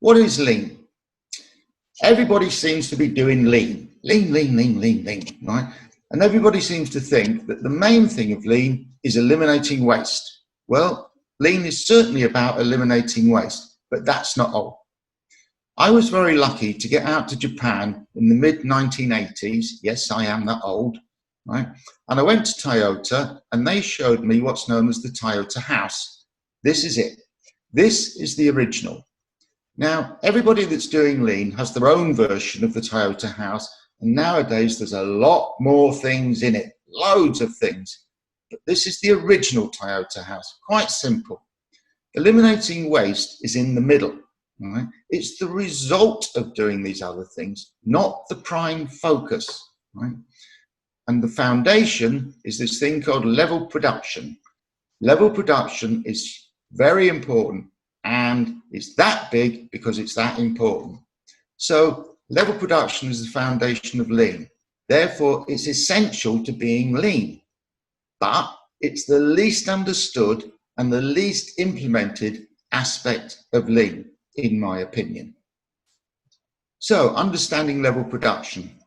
What is lean? Everybody seems to be doing lean, right? And everybody seems to think that the main thing of lean is eliminating waste. Well, lean is certainly about eliminating waste, but that's not all. I was very lucky to get out to Japan in the mid-1980s. Yes, I am that old, right? And I went to Toyota and they showed me what's known as the Toyota House. This is it. This is the original. Now, everybody that's doing lean has their own version of the Toyota House, and nowadays there's a lot more things in it, loads of things. But this is the original Toyota House, quite simple. Eliminating waste is in the middle, right? It's the result of doing these other things, not the prime focus, right? And the foundation is this thing called level production. Level production is very important. And it's that big because it's that important. So level production is the foundation of lean. Therefore, it's essential to being lean. But it's the least understood and the least implemented aspect of lean, in my opinion. So, understanding level production.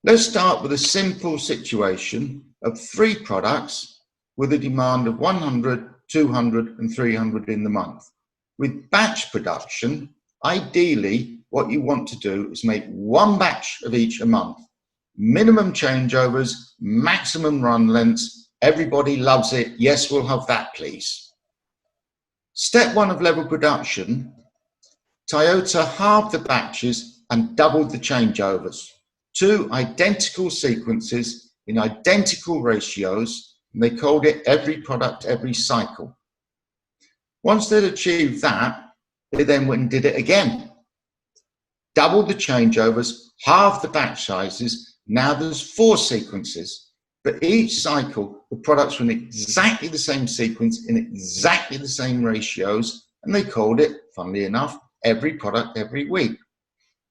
Let's start with a simple situation of 3 products with a demand of 100, 200 and 300 in the month. With batch production, ideally, what you want to do is make 1 batch of each a month. Minimum changeovers, maximum run lengths. Everybody loves it. Yes, we'll have that, please. Step 1 of level production, Toyota halved the batches and doubled the changeovers. 2 identical sequences in identical ratios, and they called it every product, every cycle. Once they'd achieved that, they then went and did it again. Doubled the changeovers, halved the batch sizes. Now there's 4 sequences. But each cycle, the products were in exactly the same sequence, in exactly the same ratios, and they called it, funnily enough, every product every week.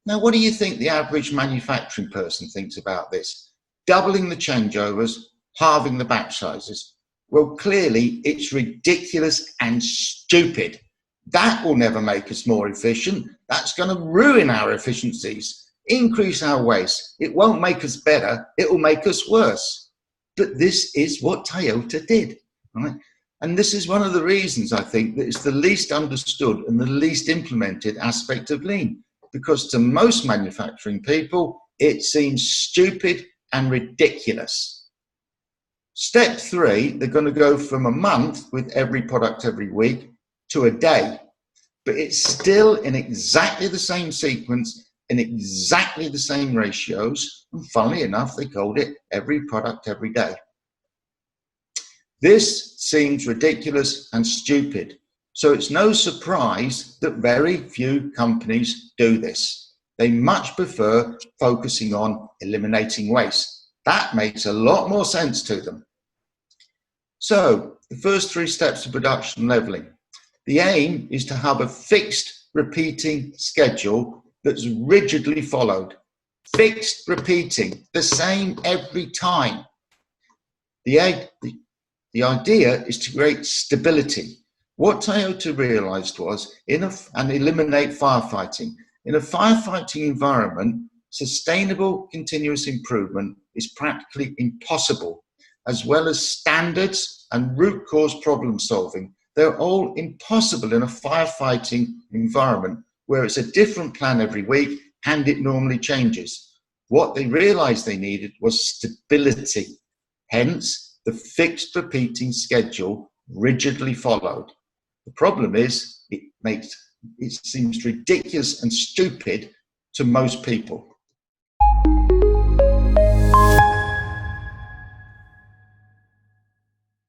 Now, what do you think the average manufacturing person thinks about this? Doubling the changeovers, halving the batch sizes. Well, clearly, it's ridiculous and stupid. That will never make us more efficient. That's going to ruin our efficiencies, increase our waste. It won't make us better. It will make us worse. But this is what Toyota did, right? And this is one of the reasons I think that it's the least understood and the least implemented aspect of lean, because to most manufacturing people, it seems stupid and ridiculous. Step 3, they're going to go from a month with every product every week to a day, but it's still in exactly the same sequence, in exactly the same ratios, and funnily enough, they called it every product every day. This seems ridiculous and stupid, so it's no surprise that very few companies do this. They much prefer focusing on eliminating waste. That makes a lot more sense to them. So, the first 3 steps of production leveling. The aim is to have a fixed repeating schedule that's rigidly followed. Fixed repeating, the same every time. The idea is to create stability. What Toyota realized was, and eliminate firefighting. In a firefighting environment, sustainable continuous improvement is practically impossible, as well as standards and root cause problem solving. They're all impossible in a firefighting environment where it's a different plan every week and it normally changes. What they realized they needed was stability. Hence, the fixed repeating schedule rigidly followed. The problem is it seems ridiculous and stupid to most people.